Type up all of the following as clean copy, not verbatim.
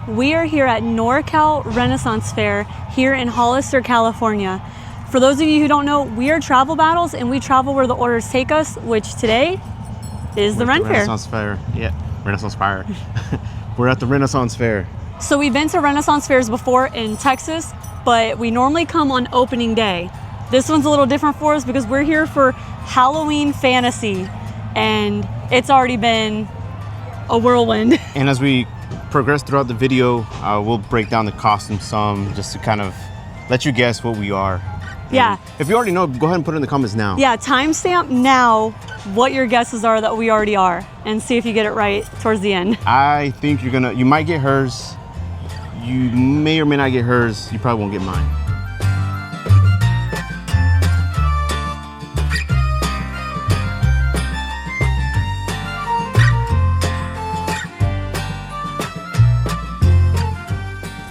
We are here at NorCal Renaissance Fair here in Hollister, California. For those of you who don't know, we are Travel Battles and we travel where the orders take us, which today is the Ren Fair. Renaissance Fair. Yeah, Renaissance Fire. We're at the Renaissance Fair. So we've been to Renaissance Fairs before in Texas, but we normally come on opening day. This one's a little different for us because we're here for Halloween fantasy, and it's already been a whirlwind. And as we progress throughout the video, we'll break down the costume some just to kind of let you guess what we are. Yeah. And if you already know, go ahead and put it in the comments now. Yeah, timestamp now what your guesses are that we already are, and see if you get it right towards the end. I think you might get hers. You may or may not get hers. You probably won't get mine.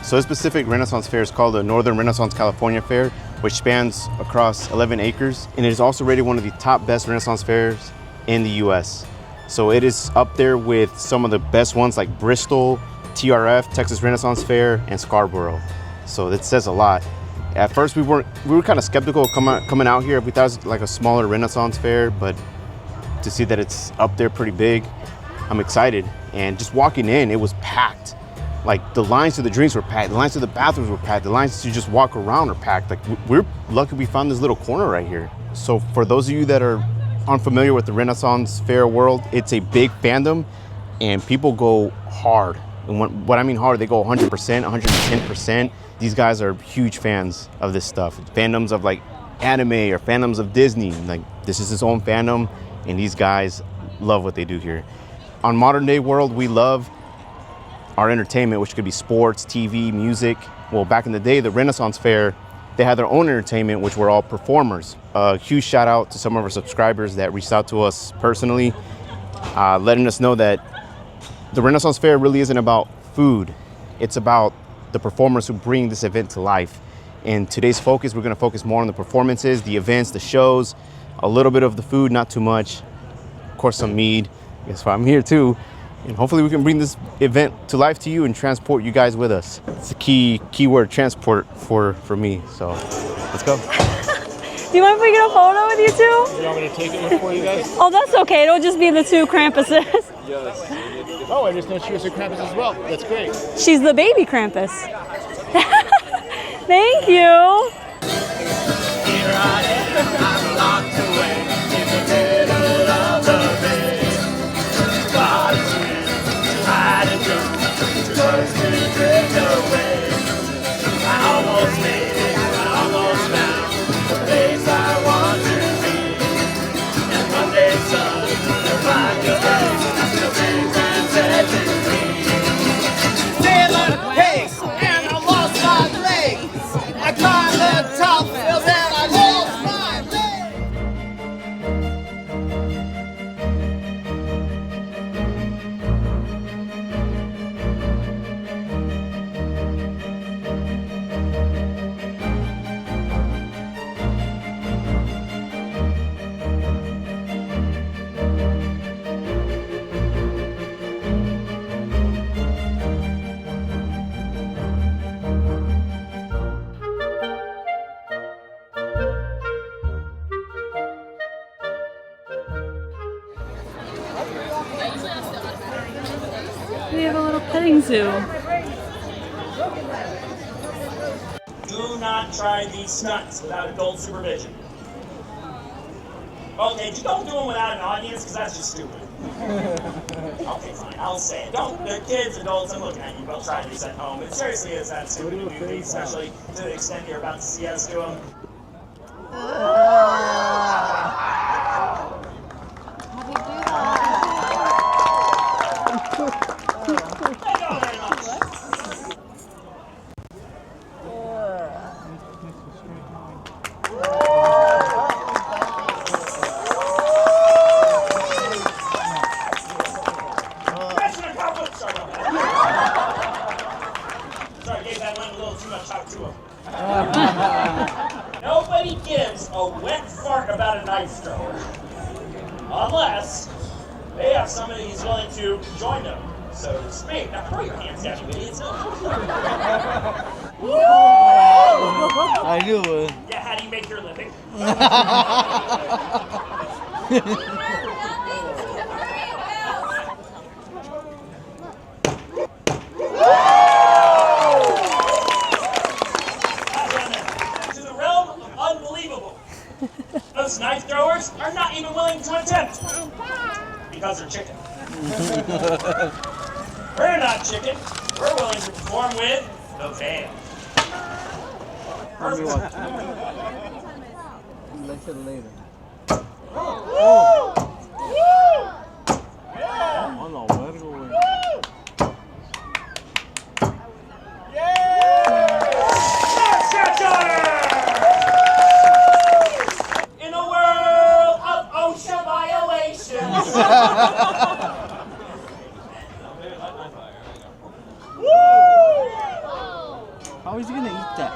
So this specific Renaissance Fair is called the Northern Renaissance California Faire, which spans across 11 acres. And it is also rated one of the top best Renaissance fairs in the US. So it is up there with some of the best ones like Bristol, TRF, Texas Renaissance Fair, and Scarborough. So that says a lot. At first we were kind of skeptical of coming out here. We thought it was like a smaller Renaissance fair, but to see that it's up there pretty big, I'm excited. And just walking in, it was packed. Like the lines to the drinks were packed, the lines to the bathrooms were packed, the lines to just walk around are packed. Like we're lucky we found this little corner right here. So for those of you that are unfamiliar with the Renaissance Fair world, it's a big fandom and people go hard. And what I mean hard, they go 100%, 110%. These guys are huge fans of this stuff. Fandoms of like anime or fandoms of Disney. Like this is his own fandom and these guys love what they do here. On modern day world, we love our entertainment, which could be sports, TV, music. Well, back in the day, the Renaissance Fair, they had their own entertainment, which were all performers. A huge shout out to some of our subscribers that reached out to us personally, letting us know that the Renaissance Fair really isn't about food. It's about the performers who bring this event to life. In today's focus, we're gonna focus more on the performances, the events, the shows, a little bit of the food, not too much. Of course, some mead. That's why I'm here too. And hopefully we can bring this event to life to you and transport you guys with us. It's a keyword, transport for me. So let's go. Do you mind if we get a photo with you two? You want me to take it for you guys? Oh, that's okay. It'll just be the two Krampuses. Yes. Oh, I just know she was a Krampus as well. That's great. She's the baby Krampus. Thank you. Here I am, I'm locked away in the middle of the bed. Body's try to jump, supposed to drift away. I almost made it, I almost found the place I want to be. And one day, son, the find your place, the big man said to me. Sailor pace, and I lost my legs. I climbed the top hills and I lost my legs. We have a little petting zoo. Do not try these stunts without adult supervision. Okay, just don't do them without an audience, because that's just stupid. Okay, fine, I'll say it. Don't, they're kids, adults, I'm looking at you, both try these at home. It seriously is that stupid to do these, especially to the extent you're about to see us do them. Nobody gives a wet fart about a knife thrower. Unless they have somebody who's willing to join them. so to speak. Now throw your hands down, you idiots. I knew it. Yeah, how do you make your living? To the realm of unbelievable. Those knife throwers are not even willing to attempt because they're chicken. We're not chicken. We're willing to perform with the band. Let's it later. Oh no, where do we? In a world of OSHA violations. How is he gonna eat that?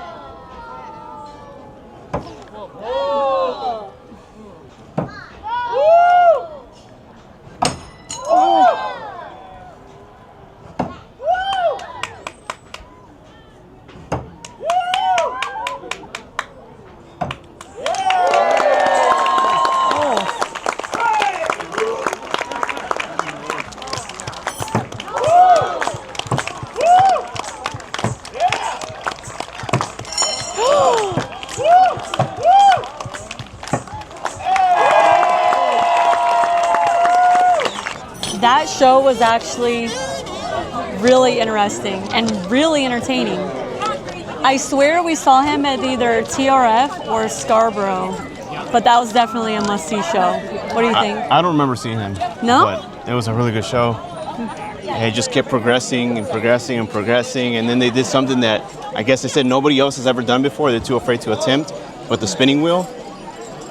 That show was actually really interesting and really entertaining. I swear we saw him at either TRF or Scarborough, but that was definitely a must-see show. What do you think? I don't remember seeing him. No? But it was a really good show. He just kept progressing and progressing and progressing, and then they did something that I guess they said nobody else has ever done before. They're too afraid to attempt with the spinning wheel.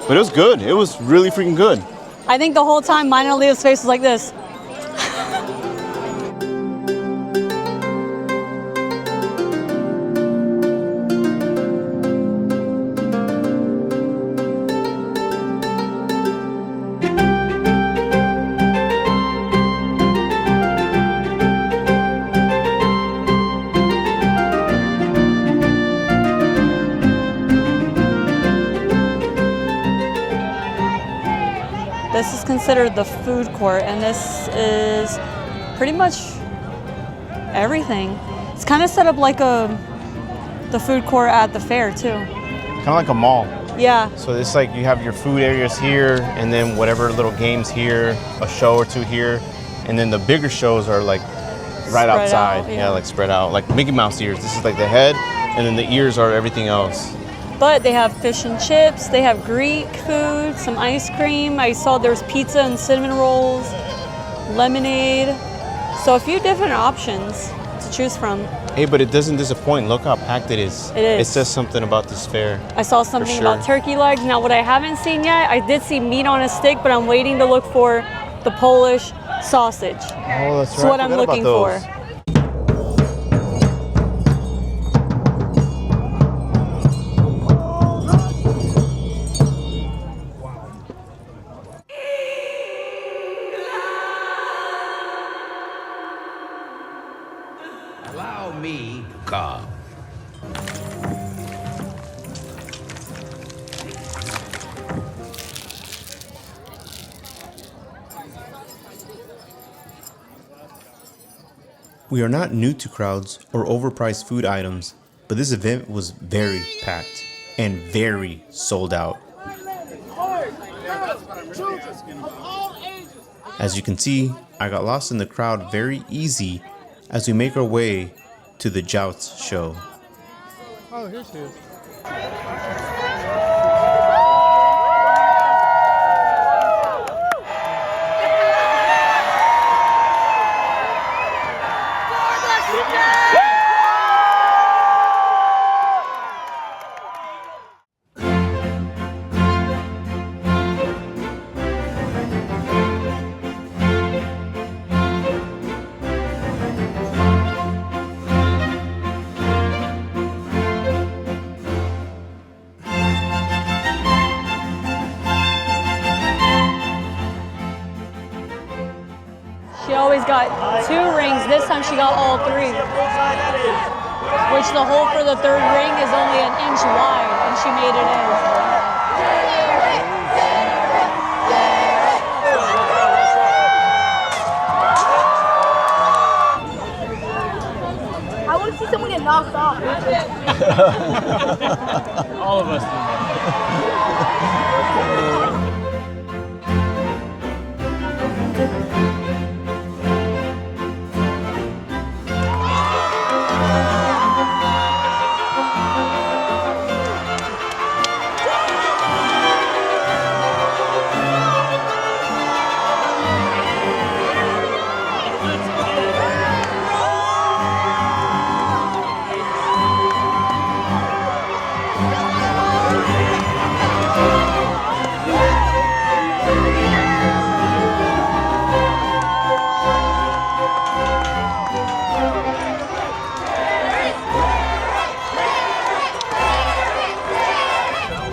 But it was good. It was really freaking good. I think the whole time mine and Leo's face was like this. This is considered the food court, and this is pretty much everything. It's kind of set up like the food court at the fair too. Kind of like a mall. Yeah. So it's like you have your food areas here, and then whatever little games here, a show or two here, and then the bigger shows are like right Spread outside. out, Yeah, yeah. like spread out, like Mickey Mouse ears. This is like the head, and then the ears are everything else. But they have fish and chips, they have Greek food, some ice cream. I saw there's pizza and cinnamon rolls, lemonade. So a few different options to choose from. Hey, but it doesn't disappoint. Look how packed it is. It is. It says something about this fair. I saw something sure. about turkey legs. Now what I haven't seen yet, I did see meat on a stick, but I'm waiting to look for the Polish sausage. Oh, that's right. That's what I'm I forgot looking about for. those. Allow me to come. We are not new to crowds or overpriced food items, but this event was very packed and very sold out. As you can see, I got lost in the crowd very easy as we make our way to the Joust show. Oh, here she is. got 2 rings. This time she got all 3. Which the hole for the 3rd ring is only an inch wide, and she made it in. I want to see someone get knocked off. All of us do that.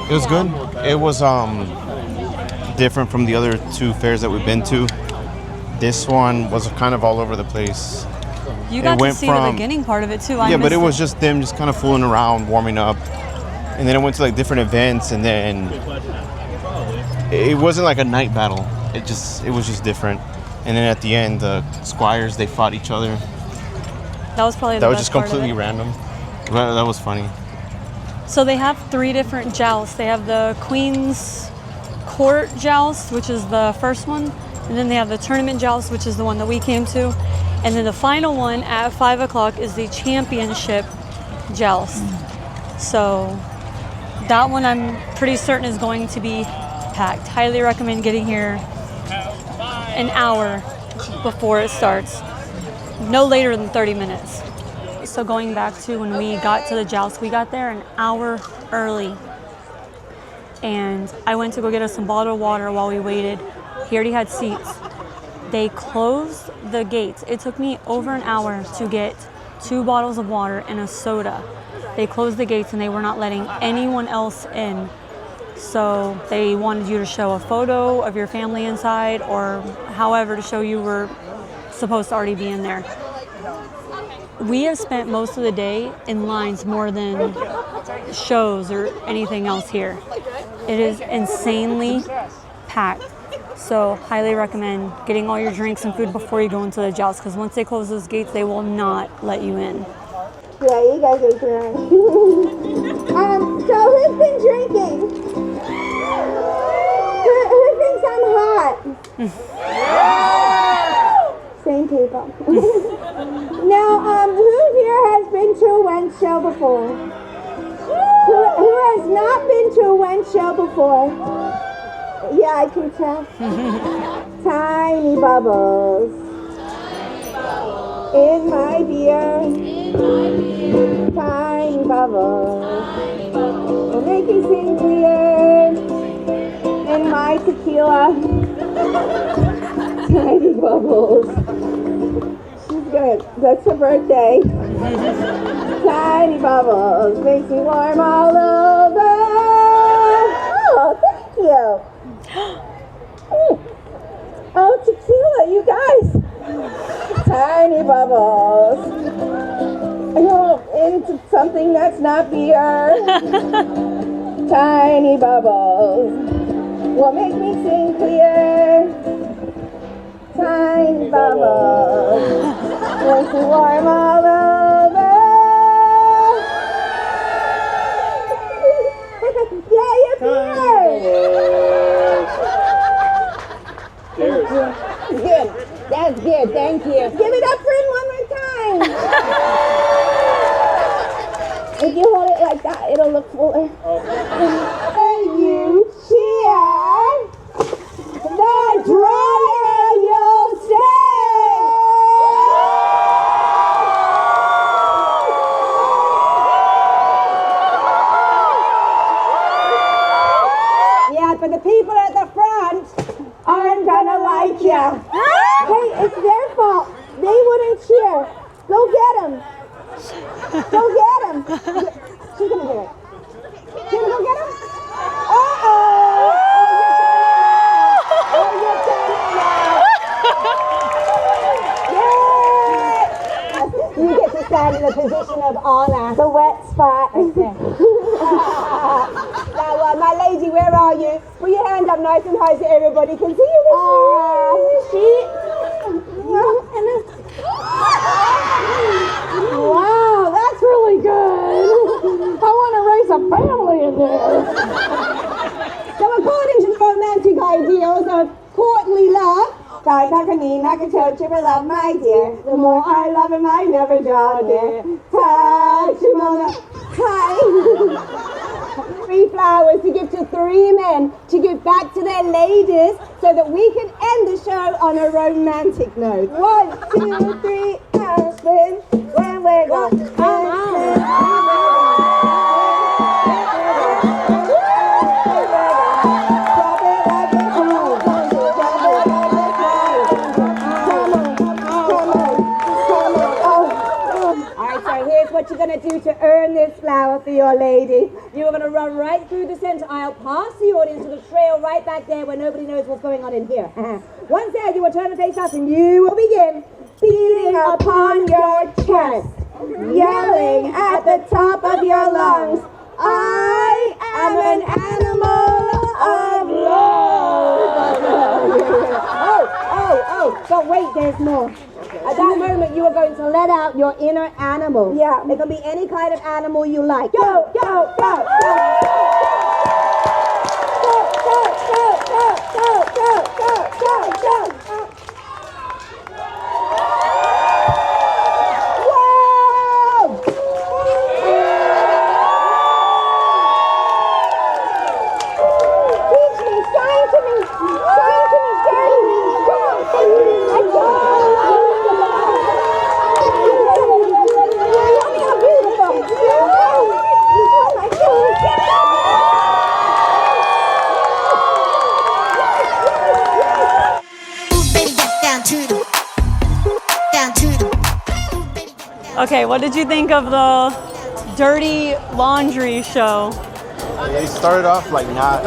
It was good. It was different from the other 2 fairs that we've been to. This one was kind of all over the place. You got to see the beginning part of it too. Yeah, but it was just them just kind of fooling around, warming up. And then it went to like different events, and then it wasn't like a night battle. It was just different. And then at the end, the squires, they fought each other. That was probably the That was best just part of completely it. random. That was funny. So they have 3 different jousts. They have the Queen's Court Joust, which is the first one. And then they have the Tournament Joust, which is the one that we came to. And then the final one at 5 o'clock is the Championship Joust. So that one I'm pretty certain is going to be packed. Highly recommend getting here an hour before it starts. No later than 30 minutes. So going back to when we got to the joust, we got there an hour early. And I went to go get us some bottled water while we waited. He already had seats. They closed the gates. It took me over an hour to get 2 bottles of water and a soda. They closed the gates and they were not letting anyone else in. So they wanted you to show a photo of your family inside, or however to show you were supposed to already be in there. We have spent most of the day in lines more than shows or anything else here. It is insanely packed. So highly recommend getting all your drinks and food before you go into the joust, because once they close those gates, they will not let you in. Yeah, you guys are drunk. So who's been drinking? Who thinks I'm hot? Same people. Now, who here has been to a Wench show before? Who has not been to a Wench show before? Yeah, I can tell. Tiny bubbles. In my beer. Tiny bubbles. Will make you sing clear. In my tequila. Tiny bubbles. She's good. That's her birthday. Tiny bubbles. Makes me warm all over. Oh, thank you. Oh, tequila, you guys. Tiny bubbles. Oh, into something that's not beer. Tiny bubbles will make me sing clear. Tiny bubbles makes me warm all over. Yeah, you're beer. Good. That's good. Thank you. Give it up for him one more time. If you hold it like that, it'll look fuller. Hey, you cheer. The drier you'll stay. Yeah, but the people at the front aren't gonna like you. Hey, it's their fault. They wouldn't cheer. Go get them. Go get them. She's gonna do it. She's gonna go get them? Uh-oh. Oh, you're turning now. of honor. The wet spot. Now, my lady, where are you? Put your hand up nice and high so everybody can see you. Wow, that's really good. I want to raise a family in there. So according to the romantic ideals of courtly love, my love, my dear. The more I love him, I never draw near. Touch him on the tie. 3 flowers to give to 3 men to give back to their ladies so that we can end the show on a romantic note. 1, 2, 3, husband. When we're gone. What you're going to do to earn this flower for your lady. You're going to run right through the center aisle, past the audience to the trail right back there where nobody knows what's going on in here. Once there, you will turn and face us and you will begin beating upon your chest, yelling at the top of your lungs, I am an animal of love. But wait, there's more. At that moment, you are going to let out your inner animal. Yeah. It can be any kind of animal you like. Go, go, go, go. Go, go, go, go, go, go, go, go, go. Whoa! Teach me, sign to me, daddy. Come on, let's go. Okay, what did you think of the dirty laundry show? It started off like not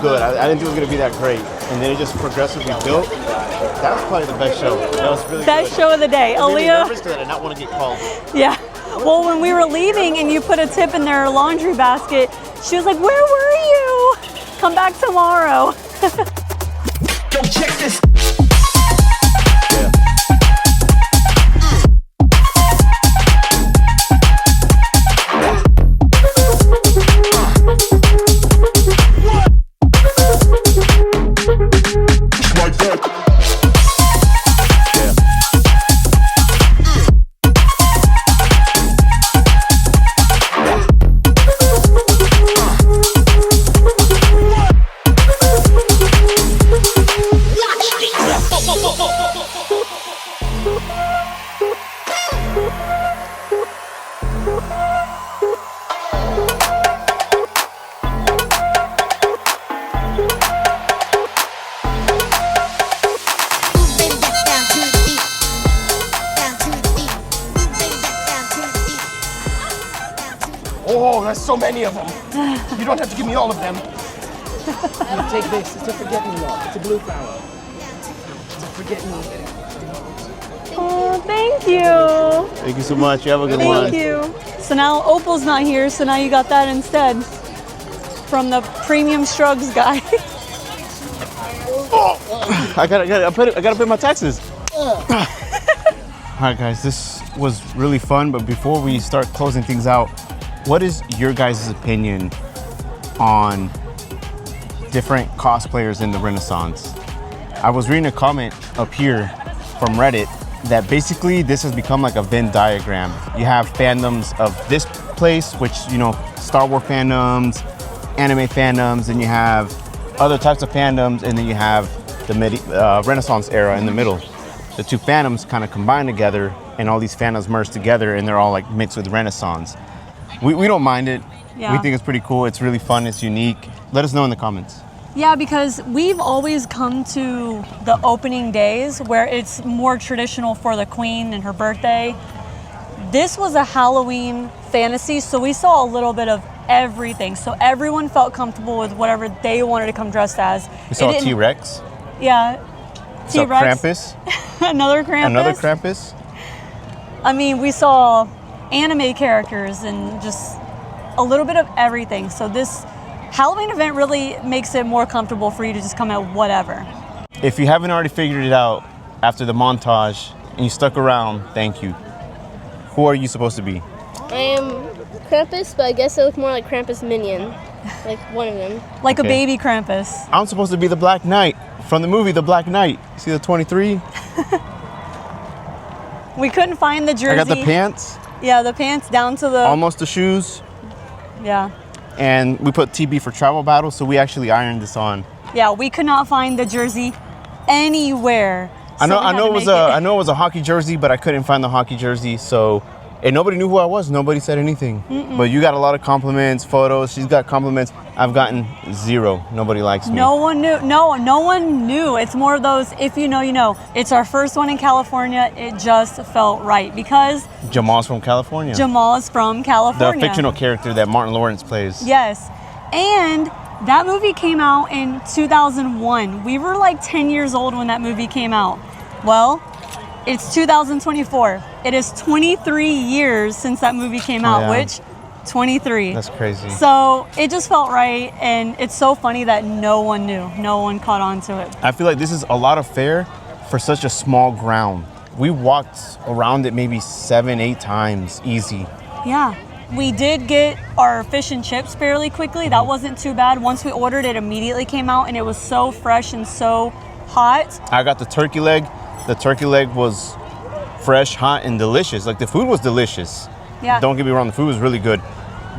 good. I didn't think it was gonna be that great, and then it just progressively built. That was probably the best show. That was really Best good. show of the day. I made me Aaliyah. nervous because I did not want to get called. Yeah. Well, when we were leaving and you put a tip in their laundry basket, she was like, "Where were you? Come back tomorrow." Go check this. Oh, there's so many of them. You don't have to give me all of them. Take this. It's a forget-me-not. It's a blue flower. It's a forget-me-not. Oh, thank you. Thank you so much. You have a good one. Thank you. So now Opal's not here, so now you got that instead from the premium Shrugs guy. Oh, I gotta pay my taxes. All right, guys, this was really fun. But before we start closing things out, what is your guys' opinion on different cosplayers in the Renaissance? I was reading a comment up here from Reddit that basically this has become like a Venn diagram. You have fandoms of this place, which, you know, Star Wars fandoms, anime fandoms, and you have other types of fandoms, and then you have the Renaissance era in the middle. The two fandoms kind of combine together, and all these fandoms merge together, and they're all like mixed with Renaissance. We don't mind it. Yeah. We think it's pretty cool. It's really fun. It's unique. Let us know in the comments. Yeah, because we've always come to the opening days where it's more traditional for the queen and her birthday. This was a Halloween fantasy, so we saw a little bit of everything. So everyone felt comfortable with whatever they wanted to come dressed as. We saw a T-Rex. Yeah. So T-Rex. Krampus. Another Krampus. Another Krampus. I mean, we saw anime characters and just a little bit of everything. So this Halloween event really makes it more comfortable for you to just come at whatever. If you haven't already figured it out after the montage and you stuck around, thank you. Who are you supposed to be? I am Krampus, but I guess I look more like Krampus Minion. Like one of them. Like a baby Krampus. I'm supposed to be the Black Knight from the movie The Black Knight. See the 23? We couldn't find the jersey. I got the pants. Yeah, the pants down to the... Almost the shoes. Yeah. And we put TB for travel battle, so we actually ironed this on. Yeah, we could not find the jersey anywhere. I know it was a hockey jersey, but I couldn't find the hockey jersey, so and nobody knew who I was. Nobody said anything. But you got a lot of compliments, photos. She's got compliments. I've gotten 0. Nobody likes me. No one knew. No one knew. It's more of those, if you know, you know. It's our first one in California. It just felt right because Jamal's from California. Jamal is from California. The fictional character that Martin Lawrence plays. Yes. And that movie came out in 2001. We were like 10 years old when that movie came out. Well, it's 2024. It is 23 years since that movie came out, which 23. That's crazy. So it just felt right, and it's so funny that no one knew. No one caught on to it. I feel like this is a lot of fair for such a small ground. We walked around it maybe 7-8 times, easy. Yeah. We did get our fish and chips fairly quickly. That wasn't too bad. Once we ordered, it immediately came out, and it was so fresh and so hot. I got the turkey leg. The turkey leg was fresh, hot, and delicious. Like, the food was delicious. Yeah. Don't get me wrong, the food was really good.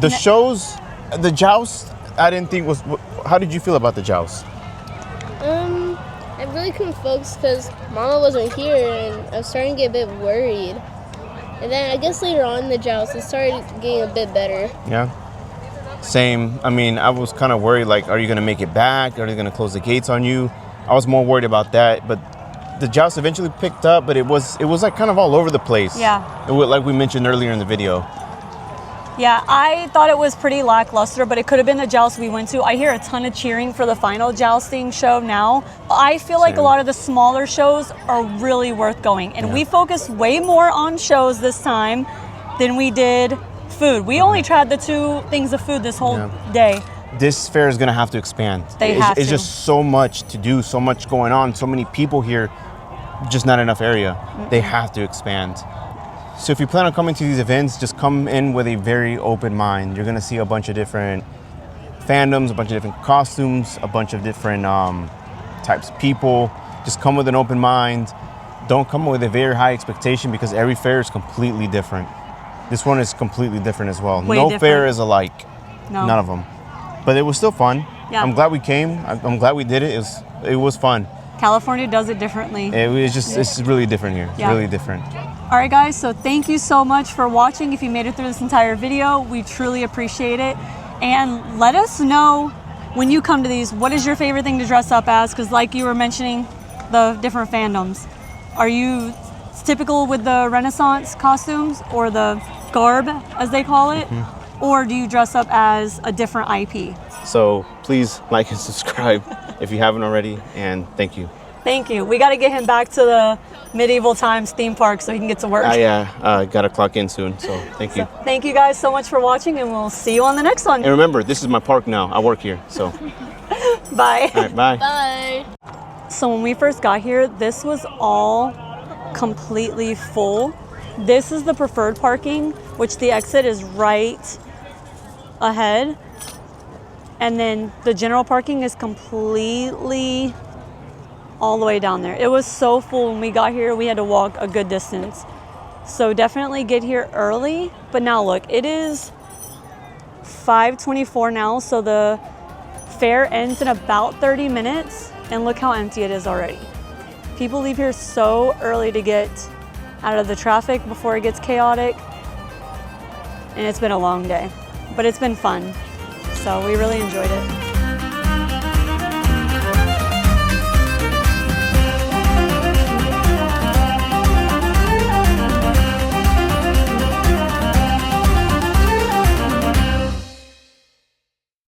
The shows, the joust, I didn't think was... How did you feel about the joust? I really couldn't focus because Mama wasn't here, and I was starting to get a bit worried. And then I guess later on in the joust, it started getting a bit better. Yeah. Same. I mean, I was kind of worried, like, are you going to make it back? Are they going to close the gates on you? I was more worried about that, but the joust eventually picked up, but it was like kind of all over the place. Yeah. It was, like we mentioned earlier in the video. Yeah, I thought it was pretty lackluster, but it could have been the joust we went to. I hear a ton of cheering for the final jousting show now. I feel like a lot of the smaller shows are really worth going, and we focused way more on shows this time than we did food. We only tried the 2 things of food this whole day. This fair is going to have to expand. It's just so much to do, so much going on, so many people here, just not enough area. They have to expand. So if you plan on coming to these events, just come in with a very open mind. You're going to see a bunch of different fandoms, a bunch of different costumes, a bunch of different types of people. Just come with an open mind. Don't come with a very high expectation because every fair is completely different. This one is completely different as well. No fair is alike. No. None of them. But it was still fun. Yeah. I'm glad we came. I'm glad we did it. It was fun. California does it differently. It's really different here. It's really different. All right, guys, so thank you so much for watching. If you made it through this entire video, we truly appreciate it. And let us know when you come to these, what is your favorite thing to dress up as? Because like you were mentioning, the different fandoms. Are you typical with the Renaissance costumes or the garb, as they call it? Or do you dress up as a different IP? So please like and subscribe if you haven't already, and thank you. Thank you. We got to get him back to the medieval times theme park so he can get to work. Got to clock in soon, so thank you. Thank you guys so much for watching, and we'll see you on the next one. And remember, this is my park now. I work here, so. Bye. All right, bye. Bye. So when we first got here, this was all completely full. This is the preferred parking, which the exit is right ahead. And then the general parking is completely all the way down there. It was so full when we got here, we had to walk a good distance. So definitely get here early. But now look, it is 5:24 now, so the fair ends in about 30 minutes. And look how empty it is already. People leave here so early to get out of the traffic before it gets chaotic. And it's been a long day, but it's been fun. So we really enjoyed it.